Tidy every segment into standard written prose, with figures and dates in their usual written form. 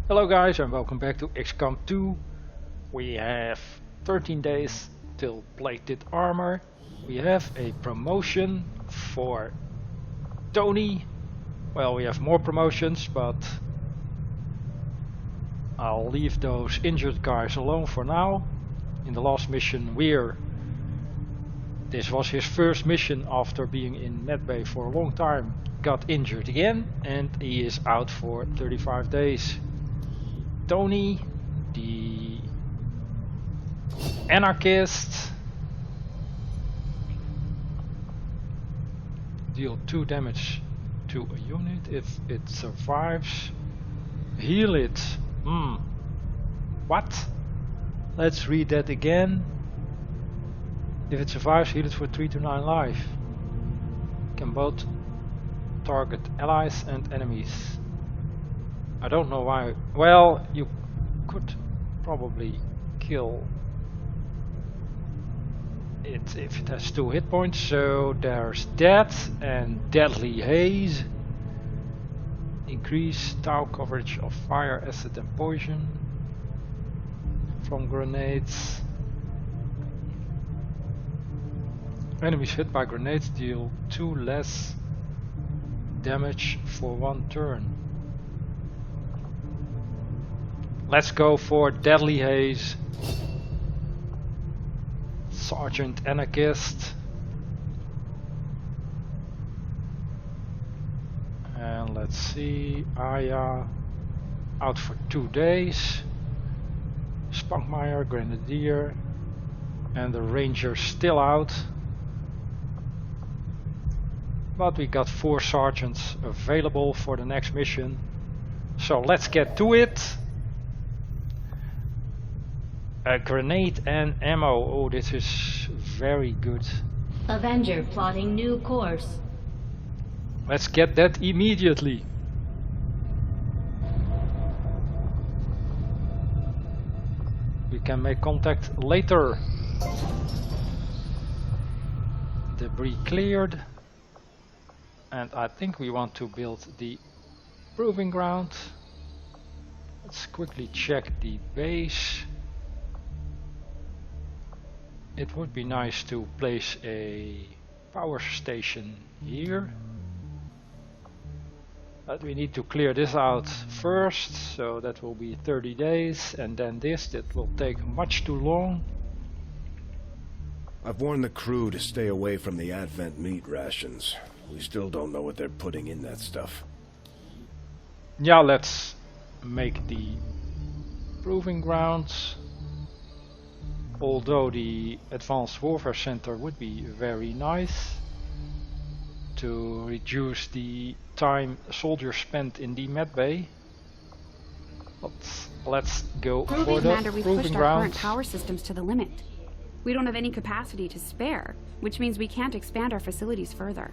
Hello guys and welcome back to XCOM2. We have 13 days till plated armor. We have a promotion for Tony. Well, we have more promotions, but I'll leave those injured guys alone for now. In the last mission, this was his first mission after being in medbay for a long time, got injured again, and he is out for 35 days. Tony, the Anarchist, deal 2 damage to a unit if it survives. Heal it. What? Let's read that again. If it survives, heal it for 3 to 9 life. Can both target allies and enemies. I don't know why. Well, you could probably kill it if it has 2 hit points. So there's that and Deadly Haze. Increase tower coverage of fire, acid and poison from grenades. Enemies hit by grenades deal 2 less damage for 1 turn. Let's go for Deadly Haze. Sergeant Anarchist. And let's see, Aya out for 2 days. Spunkmeyer, Grenadier, and the Ranger still out. But we got 4 sergeants available for the next mission. So let's get to it. A grenade and ammo. Oh, this is very good. Avenger plotting new course. Let's get that immediately. We can make contact later. Debris cleared. And I think we want to build the proving ground. Let's quickly check the base. It would be nice to place a power station here. But we need to clear this out first, so that will be 30 days, and then that will take much too long. I've warned the crew to stay away from the Advent meat rations. We still don't know what they're putting in that stuff. Yeah, let's make the proving grounds. Although the Advanced Warfare Center would be very nice to reduce the time soldiers spent in the medbay. But let's go for the Commander, we've proving pushed our ground. current power systems to the limit. We don't have any capacity to spare, which means we can't expand our facilities further.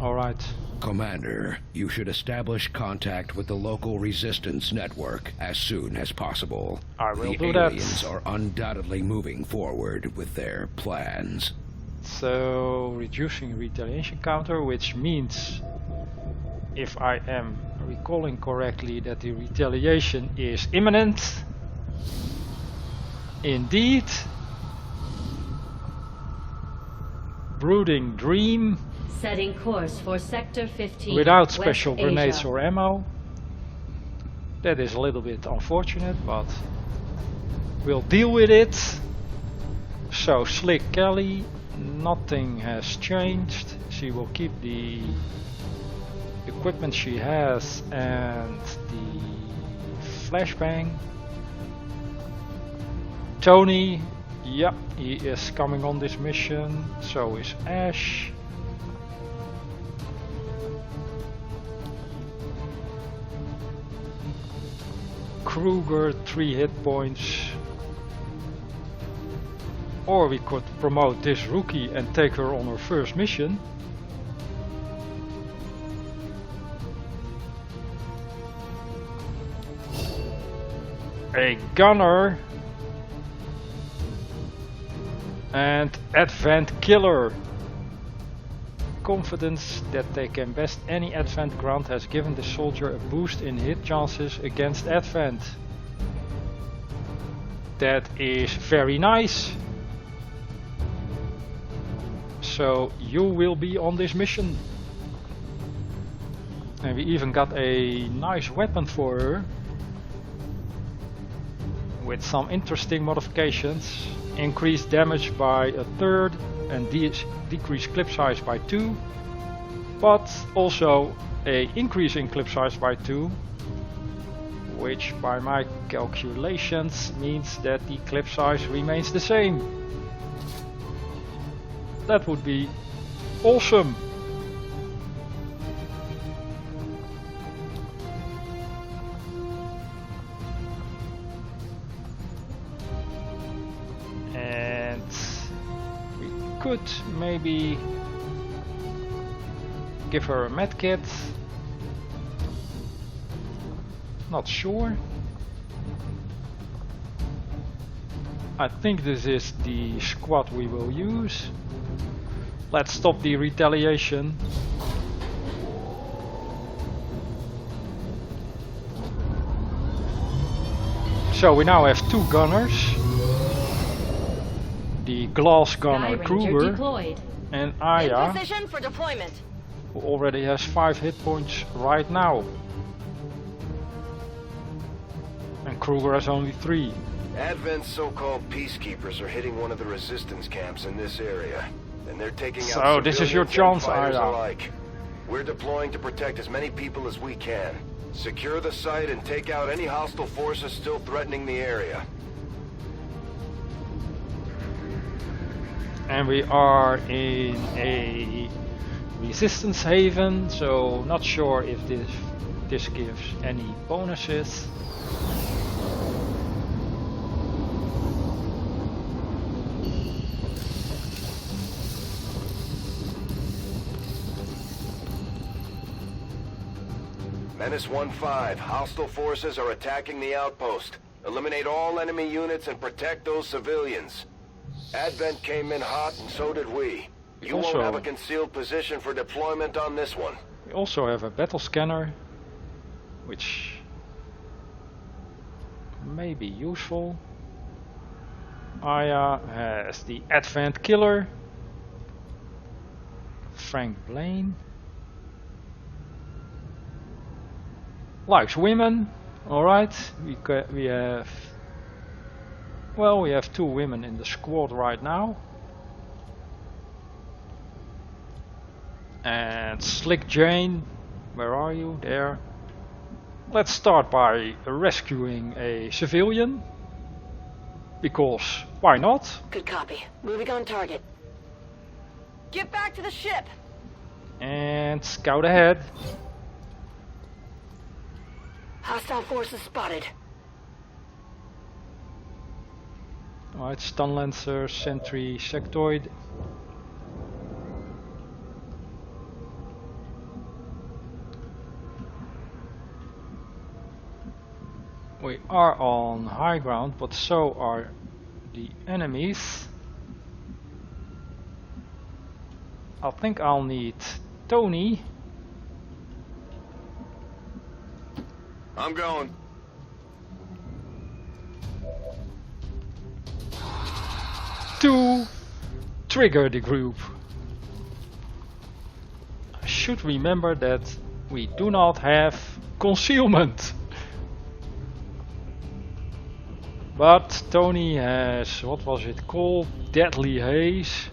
Alright. Commander, you should establish contact with the local resistance network as soon as possible. I will the do that. aliens are undoubtedly moving forward with their plans. So, reducing retaliation counter, which means, if I am recalling correctly, that the retaliation is imminent. Indeed. Brooding Dream. Setting course for Sector 15. Without special West grenades Asia. or ammo. That is a little bit unfortunate, but we'll deal with it. So Slick Kelly, nothing has changed. She will keep the equipment she has and the flashbang. Tony, yep, he is coming on this mission. So is Ash. Kruger, 3 hit points. Or we could promote this rookie and take her on her first mission. A gunner and Advent Killer. confidence that they can best any Advent grant has given the soldier a boost in hit chances against Advent. That is very nice. So you will be on this mission. And we even got a nice weapon for her. With some interesting modifications. Increased damage by 1/3 and decrease clip size by 2, but also a increase in clip size by 2, which by my calculations means that the clip size remains the same. That would be awesome. Could maybe give her a medkit. Not sure. I think this is the squad we will use. Let's stop the retaliation. So we now have 2 gunners. The glass gunner Kruger and Aya, for deployment. who already has 5 hit points right now. And Kruger has only 3. Advent's so-called peacekeepers are hitting one of the resistance camps in this area, and they're taking out So this is your civilians and chance, fighters Aya. alike. We're deploying to protect as many people as we can. Secure the site and take out any hostile forces still threatening the area. And we are in a resistance haven, so not sure if this gives any bonuses. Menace 1-5, hostile forces are attacking the outpost. Eliminate all enemy units and protect those civilians. Advent came in hot and so did we. You won't have a concealed position for deployment on this one. We also have a battle scanner, which may be useful. Aya has the Advent Killer. Frank Blaine likes women. Alright, we have... Well, we have 2 women in the squad right now. And Slick Jane, where are you? There. Let's start by rescuing a civilian. Because why not? Good copy. Moving on target. Get back to the ship! And scout ahead. Hostile forces spotted. Alright, stun lancer, sentry, sectoid. We are on high ground, but so are the enemies. I think I'll need Tony. I'm going. To trigger the group. I should remember that we do not have concealment. But Tony has, what was it called? Deadly Haze.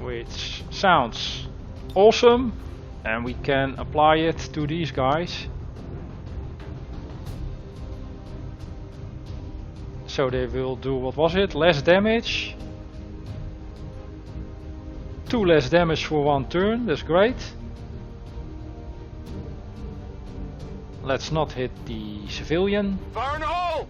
Which sounds awesome, and we can apply it to these guys. So they will do, what was it, less damage. 2 less damage for 1 turn, that's great. Let's not hit the civilian. Fire in the hole!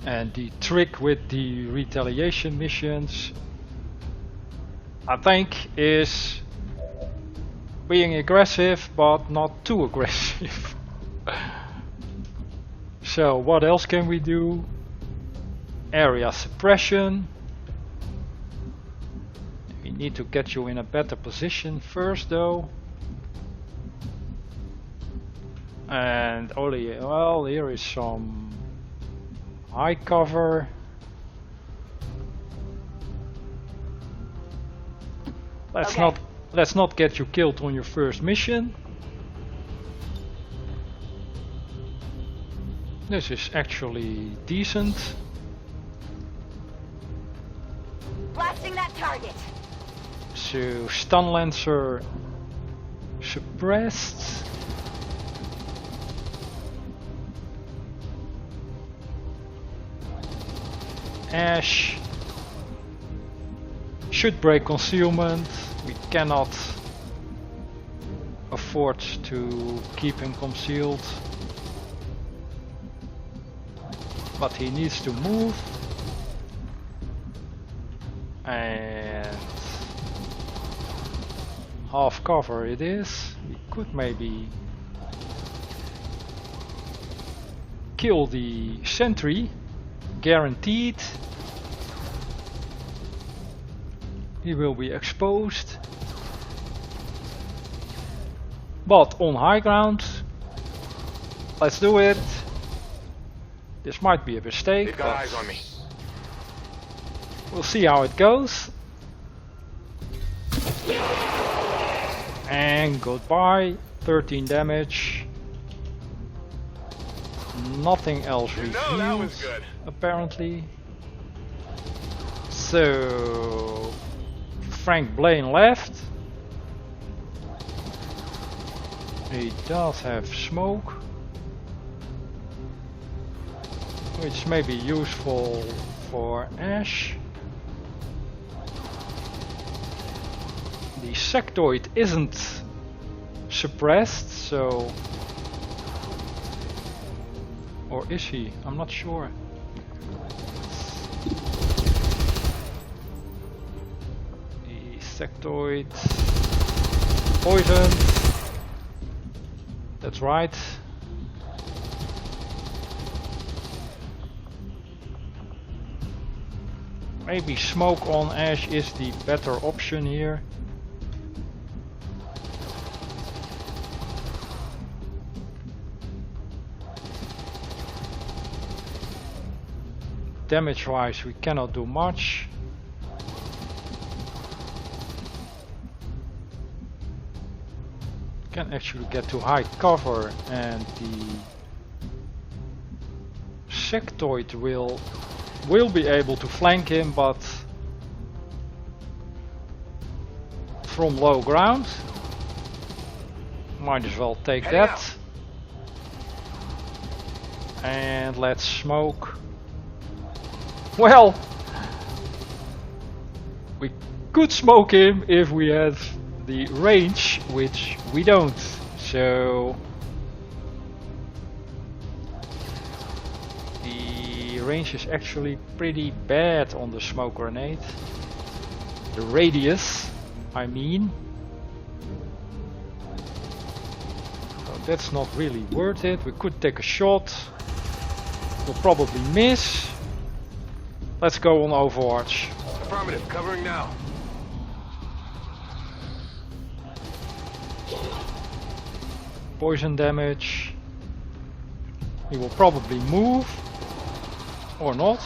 And the trick with the retaliation missions, I think, is being aggressive, but not too aggressive. So what else can we do? Area suppression. We need to get you in a better position first though. And only, well, here is some high cover. Let's not get you killed on your first mission. This is actually decent. Blasting that target. So stun lancer suppressed. Ash should break concealment. We cannot afford to keep him concealed, but he needs to move. And half cover it is. We could maybe kill the sentry, guaranteed. He will be exposed. But on high ground, let's do it. This might be a mistake. They've got eyes on me. We'll see how it goes. And goodbye. 13 damage. Nothing else revealed, that was good. apparently. So Frank Blaine left. He does have smoke, which may be useful for Ash. The sectoid isn't suppressed, so... Or is he? I'm not sure. The sectoid... Poisoned. That's right. Maybe smoke on Ash is the better option here. Damage wise we cannot do much. Can actually get to high cover, and the sectoid will be able to flank him, but from low ground. Might as well take that. And let's smoke. Well, we could smoke him if we had the range, which we don't. So the range is actually pretty bad on the smoke grenade. The radius, I mean. So that's not really worth it. We could take a shot. We'll probably miss. Let's go on Overwatch. Affirmative, covering now. Poison damage. He will probably move. Or not.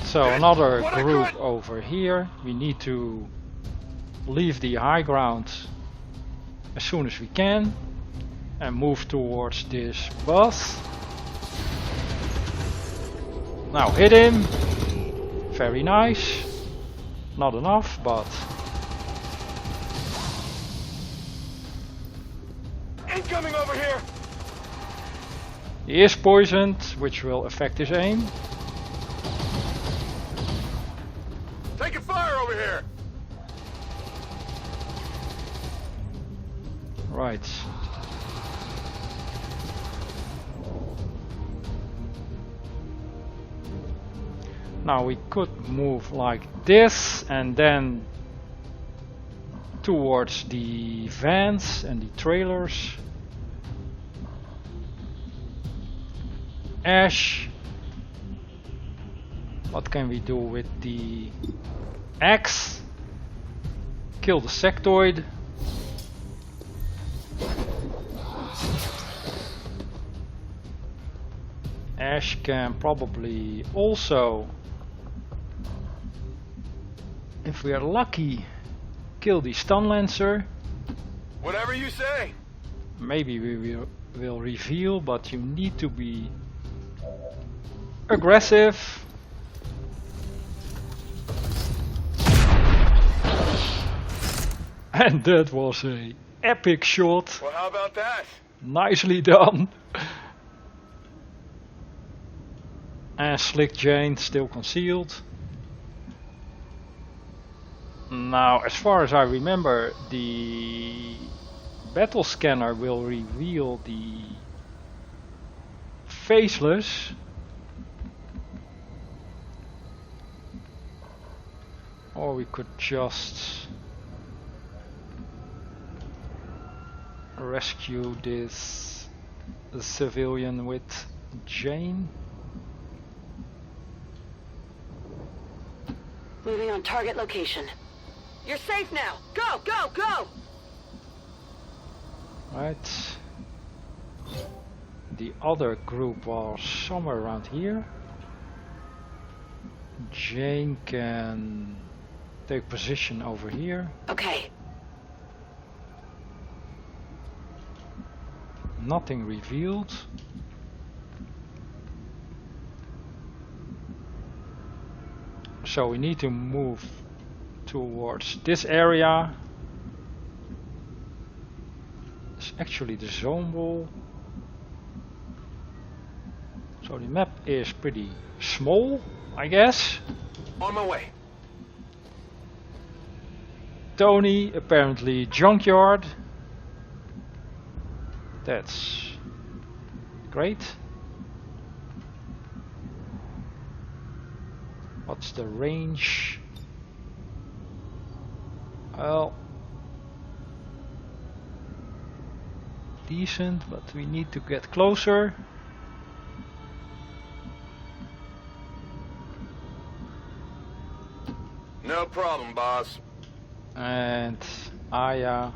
So another group over here. We need to leave the high ground as soon as we can and move towards this bus. Now hit him. Very nice. Not enough, but Incoming over here. he is poisoned, which will affect his aim. Taking fire over here. Right. Now we could move like this and then towards the vans and the trailers. Ash. What can we do with the axe? Kill the sectoid. Ash can probably also, if we are lucky, kill the stun lancer. Whatever you say. Maybe we will reveal, but you need to be aggressive. And that was a epic shot. Well, how about that? Nicely done. And Slick Jane still concealed. Now, as far as I remember, the battle scanner will reveal the faceless. Or we could just rescue this civilian with Jane. Moving on target location. You're safe now. Go, go, go! Right. The other group was somewhere around here. Jane can take position over here. Okay. Nothing revealed. So we need to move towards this area. It's actually the zone wall. So the map is pretty small, I guess. On my way. Tony, apparently junkyard. That's great. What's the range? Well, decent, but we need to get closer. No problem, boss. And Aya.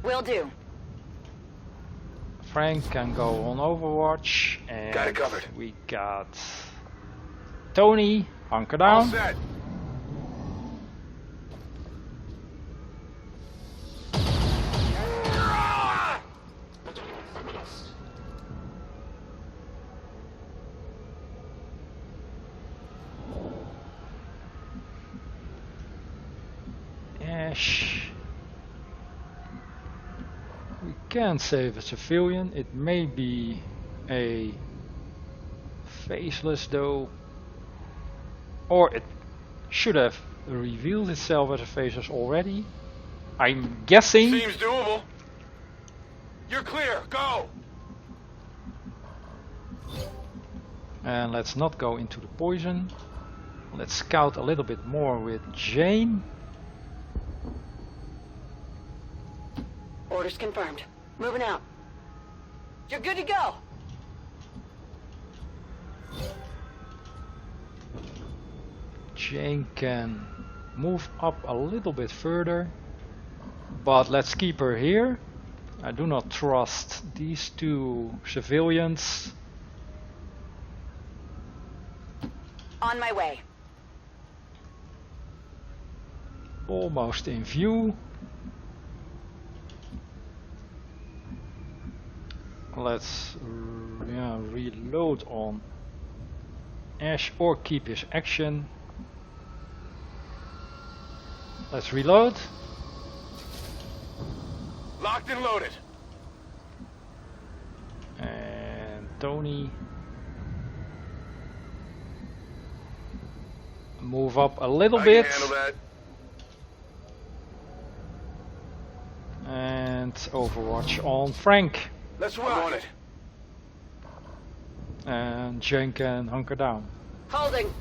Will do. Frank can go on Overwatch, and Got it covered. we got Tony, hunker All down. set. Ash. We can save a civilian. It may be a faceless though, or it should have revealed itself as a faceless already. I'm guessing. Seems doable. You're clear. Go. And let's not go into the poison. Let's scout a little bit more with Jane. Orders confirmed. Moving out. You're good to go. Jane can move up a little bit further, but let's keep her here. I do not trust these two civilians. On my way. Almost in view. Let's reload on Ash or keep his action. Let's reload. Locked and loaded. And Tony Move up a little I bit. can handle that. And Overwatch on Frank. Let's rock it. And Jane can hunker down. Holding.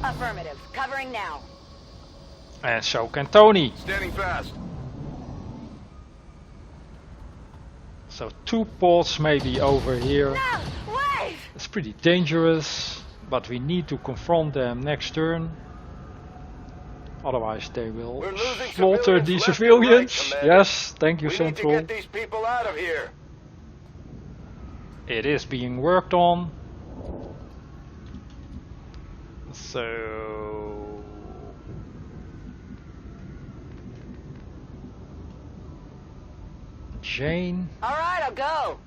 Affirmative. Covering now. And so can Tony. Standing fast. So 2 pods maybe over here. No! Wait! It's pretty dangerous, but we need to confront them next turn. Otherwise they will We're losing slaughter the left and right, civilians. Commander. Yes, thank you, We Central. need to get these people out of here. It is being worked on. So Jane. All right, I'll go.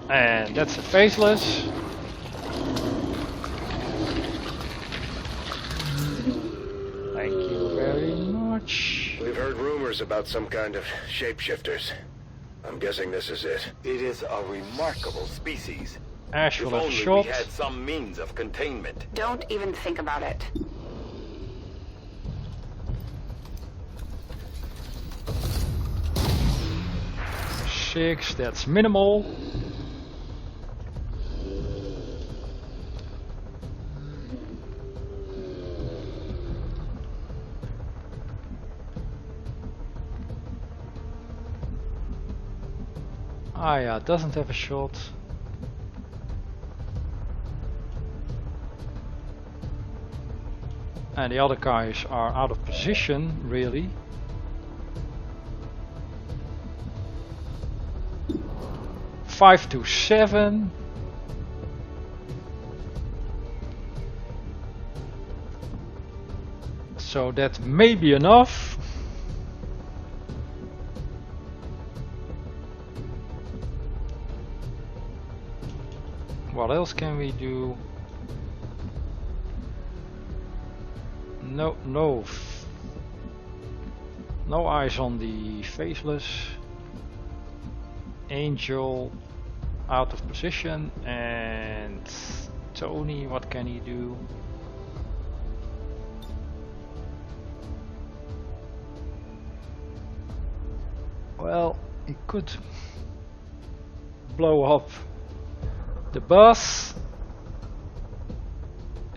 And that's a faceless. Thank you very much. We've heard rumors about some kind of shapeshifters. I'm guessing this is it. It is a remarkable species. Ash If will have only shot. we had some means of containment. Don't even think about it. Six, that's minimal. Ah yeah, doesn't have a shot. And the other guys are out of position, really. Five to 7. So that may be enough. What else can we do? No eyes on the faceless. Angel out of position, and Tony, what can he do? Well, he could blow up the bus.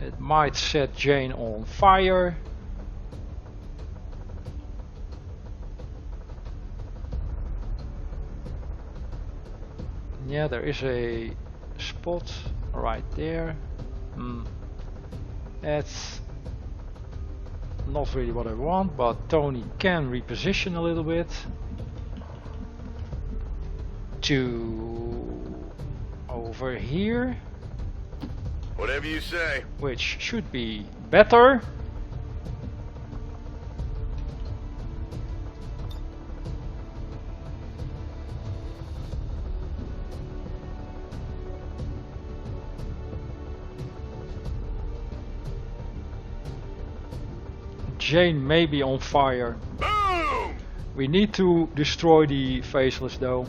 It might set Jane on fire. Yeah, there is a spot right there. That's not really what I want, but Tony can reposition a little bit to over here, Whatever you say. which should be better. Jane may be on fire. Boom! We need to destroy the faceless though.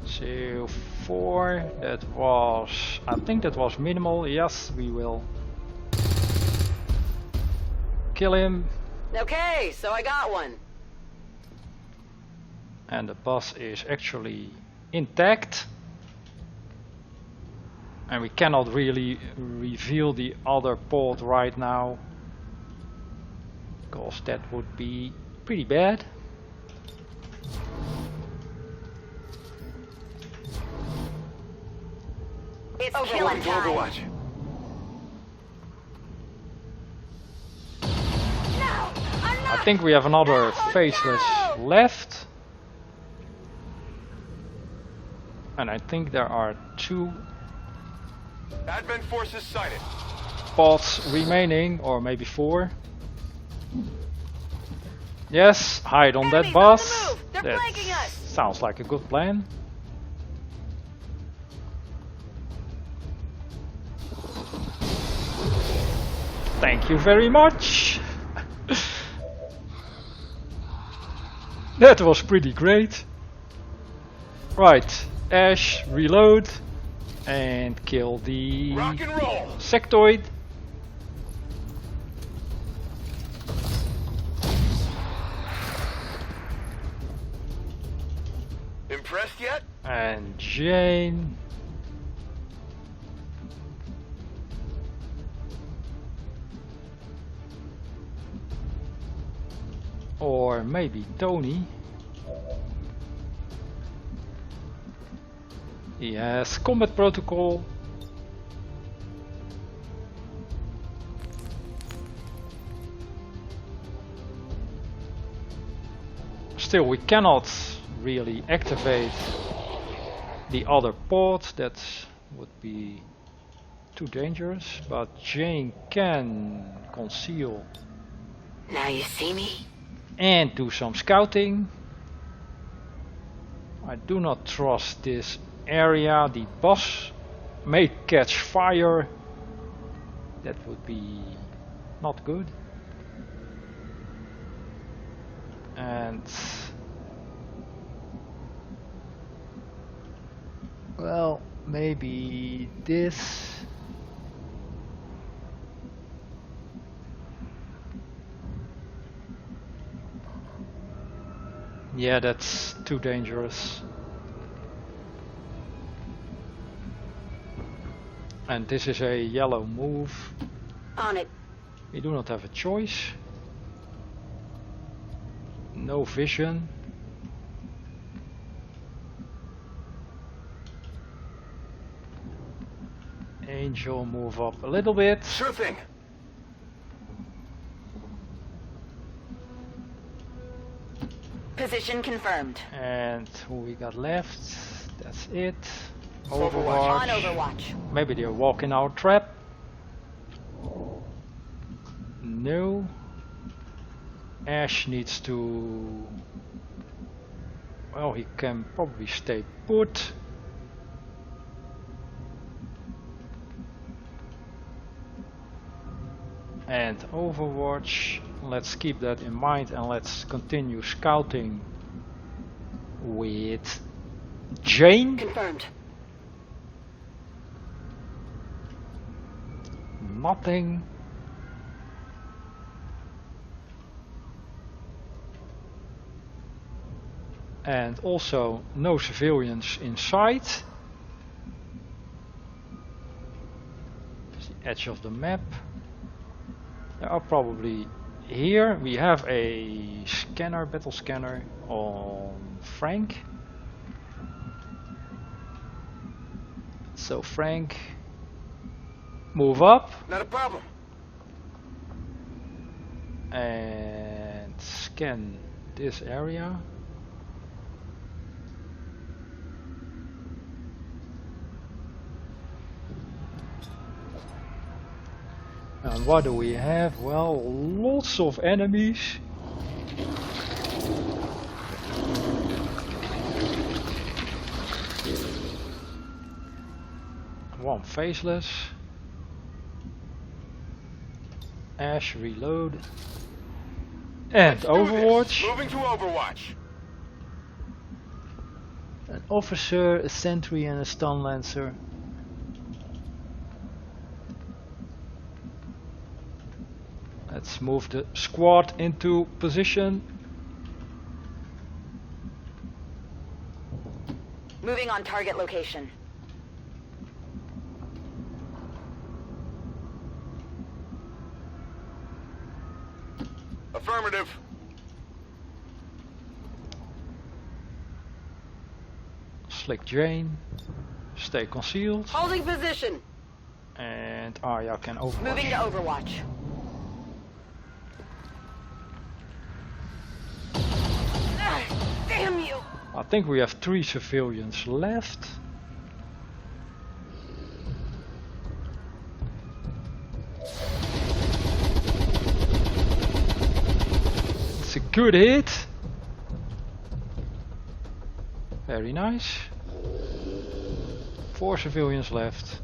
So 4, that was, I think that was minimal. Yes, we will kill him. Okay, so I got one. And the bus is actually intact. And we cannot really reveal the other pod right now, because that would be pretty bad. It's Going killing to time. Overwatch. No, I'm not. I think we have another faceless left. And I think there are 2 Advent forces sighted. pods remaining, or maybe 4. Yes, hide on that Enemies bus. on the move. They're That flanking us. sounds like a good plan. Thank you very much. That was pretty great. Right, Ash, reload and kill the Rock and roll! sectoid. Impressed yet? And Jane. Or maybe Tony. He has combat protocol. Still, we cannot really activate the other pod. That would be too dangerous. But Jane can conceal Now you see me? and do some scouting. I do not trust this area. The boss may catch fire. That would be not good. And well, maybe this. Yeah, that's too dangerous. And this is a yellow move. On it. We do not have a choice. No vision. Angel, move up a little bit. Sure thing. Position confirmed. And who we got left? That's it. On Overwatch. Overwatch. Maybe they're walking our trap. No. Ash needs to... Well, he can probably stay put. And Overwatch, let's keep that in mind and let's continue scouting with Jane. Confirmed. Nothing. And also no civilians in sight. It's the edge of the map. They are probably here. We have a scanner, battle scanner on Frank. So Frank, move up Not a problem. and scan this area. And what do we have? Well, lots of enemies. One faceless. Ash, reload. And Let's do this. Overwatch. Moving to Overwatch. An officer, a sentry and a stun lancer. Let's move the squad into position. Moving on target location. Affirmative. Slick Jane. Stay concealed. Holding position. And Arya can overwatch. Moving to Overwatch. Damn you! I think we have 3 civilians left. It's a good hit. Very nice. 4 civilians left.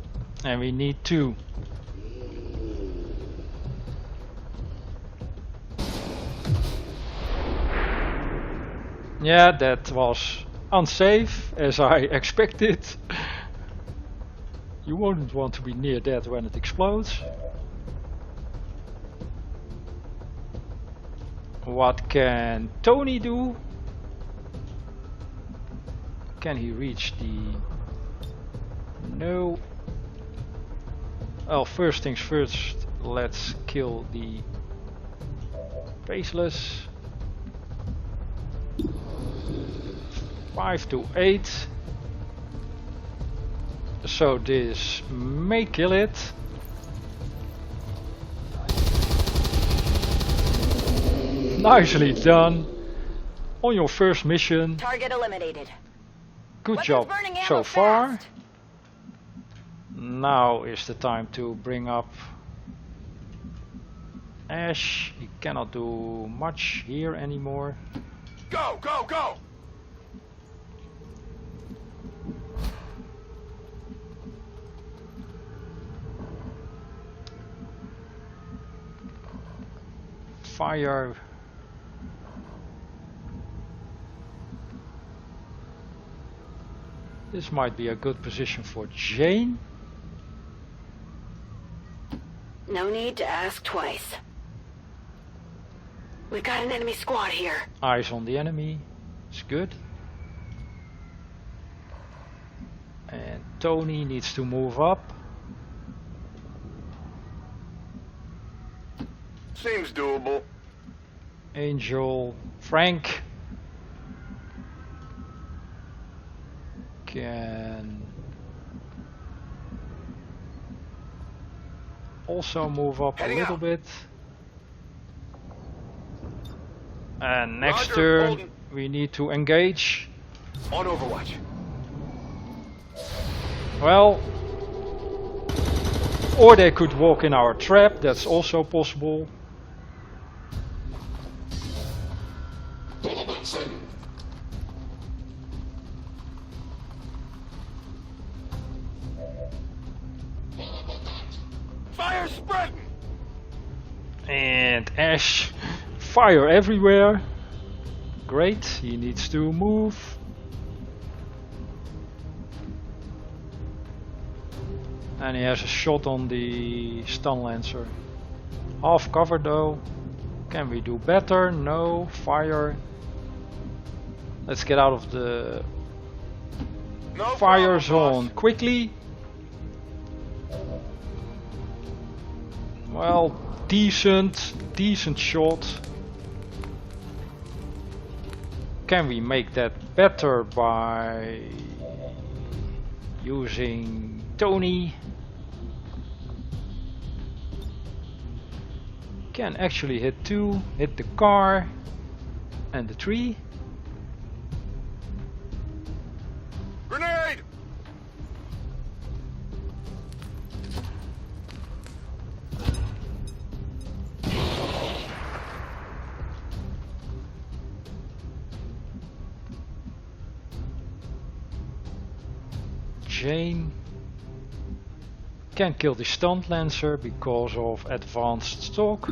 And we need 2. Yeah, that was unsafe, as I expected. You wouldn't want to be near that when it explodes. What can Tony do? Can he reach the... No. Well, first things first, let's kill the faceless. 5 to 8. So this may kill it. Nicely done on your first mission. Target eliminated. Good Weapons job burning ammo so far. fast. Now is the time to bring up Ash. He cannot do much here anymore. Go, go, go! Fire. This might be a good position for Jane. No need to ask twice. We've got an enemy squad here. Eyes on the enemy. It's good. And Tony needs to move up. Seems doable. Angel, Frank can also move up Heading a little out. bit. And next Roger, turn Holden. we need to engage. On Overwatch. Well, or they could walk in our trap, that's also possible. Fire spreading! And Ash, fire everywhere. Great, he needs to move. And he has a shot on the stun lancer. Half cover though. Can we do better? No. Fire. Let's get out of the No fire problem, zone boss. quickly. Well, decent shot. Can we make that better by using Tony? Can actually hit 2, hit the car and the tree. Grenade! Jane can kill the stunt lancer because of advanced stock,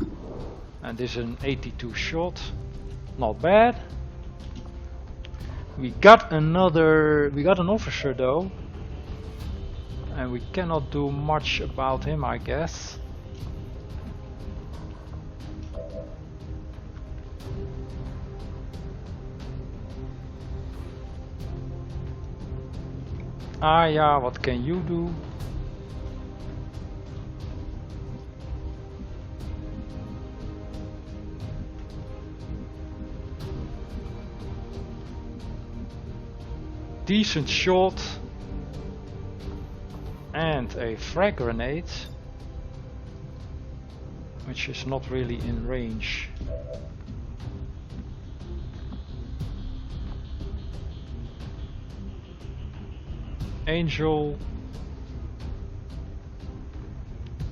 and this is an 82 shot, not bad. We got an officer though, and we cannot do much about him, I guess. Ah yeah, what can you do? Decent shot and a frag grenade, which is not really in range. Angel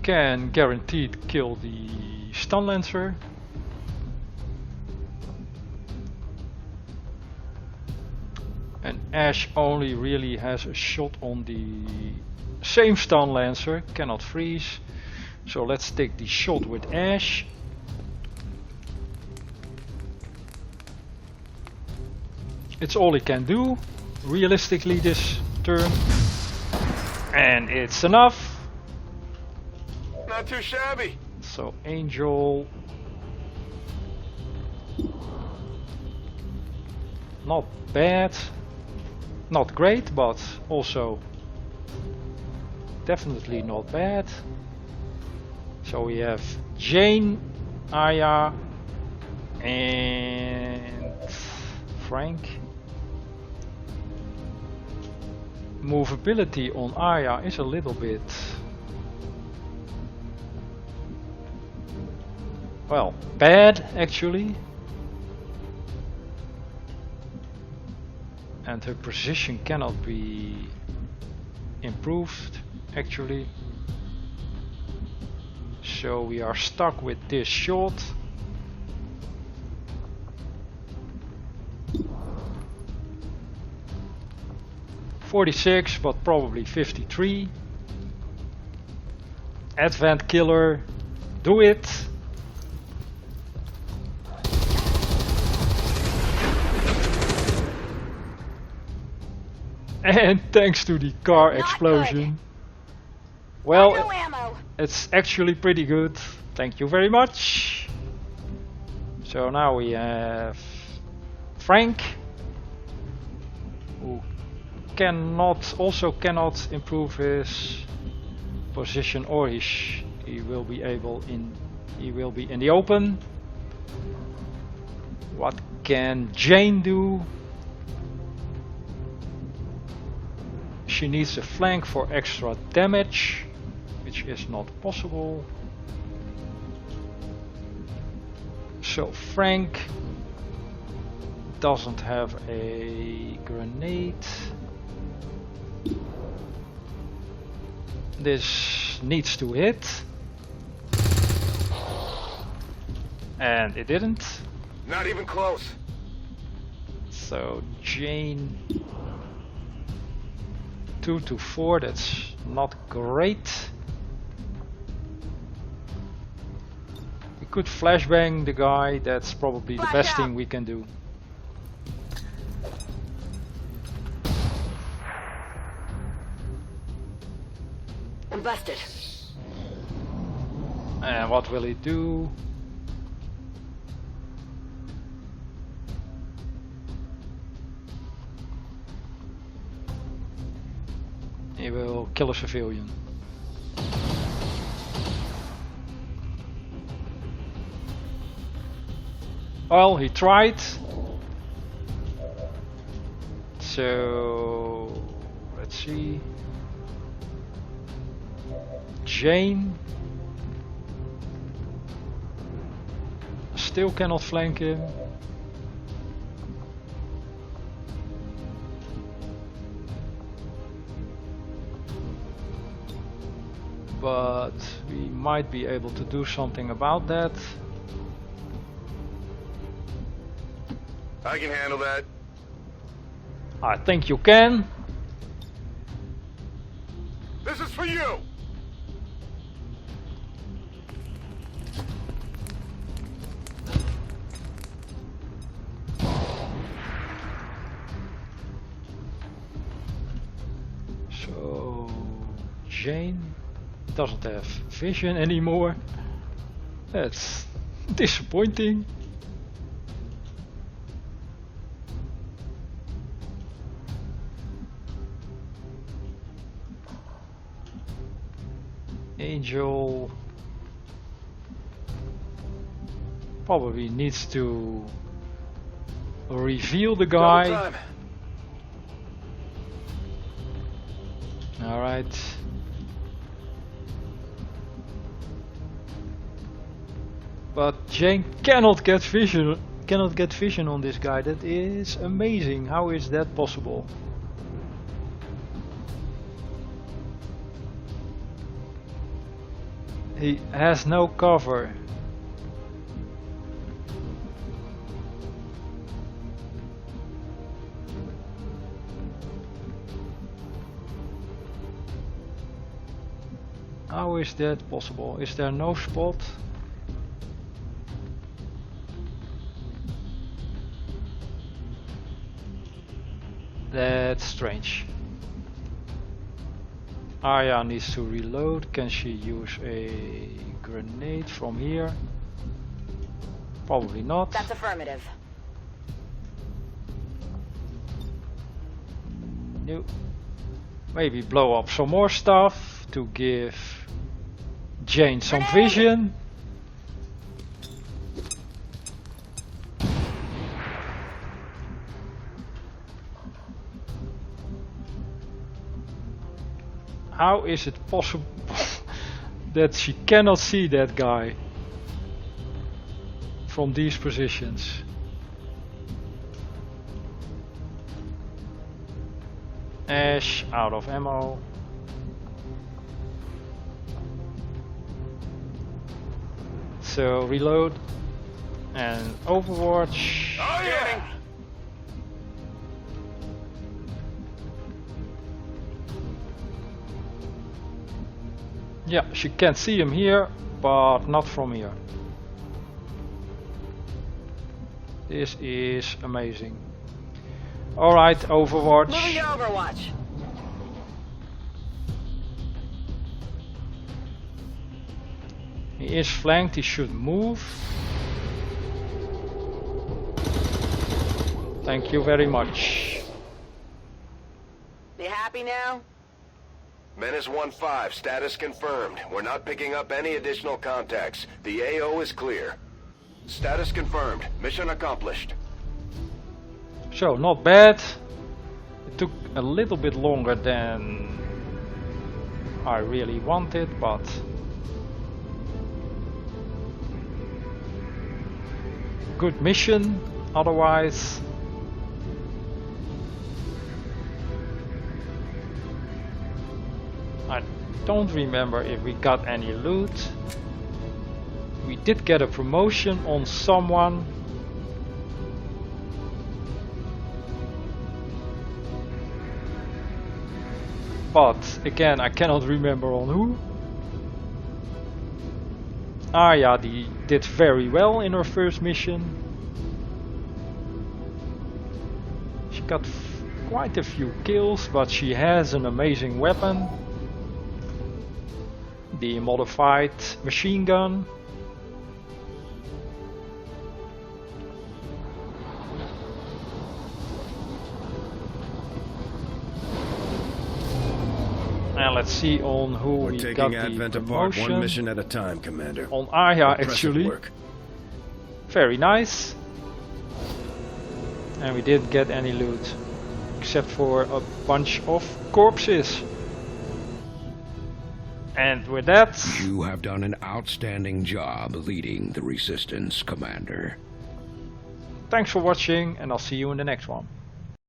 can guaranteed kill the stun lancer. And Ash only really has a shot on the same stun lancer, cannot freeze. So let's take the shot with Ash. It's all he can do, realistically, this turn. And it's enough. Not too shabby. So Angel, not bad, not great, but also definitely not bad. So we have Jane, Aya, and Frank. Movability on Aya is a little bit, well, bad actually. And her precision cannot be improved actually. So we are stuck with this shot. .46, but probably 53. Advent killer, do it. And thanks to the car explosion. Well, No ammo. it's actually pretty good. Thank you very much. So now we have Frank, who cannot improve his position, or he will be in the open. What can Jane do? She needs a flank for extra damage, which is not possible. So Frank doesn't have a grenade. This needs to hit. And it didn't. Not even close. So Jane, 2 to 4, that's not great. We could flashbang the guy, that's probably the best thing we can do. I'm busted. And what will he do? He will kill a civilian. Well, he tried. So let's see. Jane still cannot flank him. But we might be able to do something about that. I can handle that. I think you can. This is for you. So Jane doesn't have vision anymore. That's disappointing. Angel probably needs to reveal the guy. Alright. But Jane cannot get vision on this guy. That is amazing. How is that possible? He has no cover. How is that possible? Is there no spot? That's strange. Arya needs to reload. Can she use a grenade from here? Probably not. That's affirmative. No. Maybe blow up some more stuff to give Jane some vision. How is it possible that she cannot see that guy from these positions? Ash out of ammo. So reload and Overwatch. Oh yeah! Yeah, she can see him here, but not from here. This is amazing. Alright, Overwatch. Moving to Overwatch. He is flanked, he should move. Thank you very much. You happy now? Menace 1-5, status confirmed. We're not picking up any additional contacts. The AO is clear. Status confirmed. Mission accomplished. So, not bad. It took a little bit longer than I really wanted, but good mission otherwise. I don't remember if we got any loot. We did get a promotion on someone. But again, I cannot remember on who. Arya did very well in her first mission. She got quite a few kills, but she has an amazing weapon. The modified machine gun. And let's see on who We're we taking got the Advent apart promotion. one mission at a time, Commander. On Arya, Impressive actually. work. Very nice. And we didn't get any loot. Except for a bunch of corpses. And with that... You have done an outstanding job leading the Resistance, Commander. Thanks for watching, and I'll see you in the next one.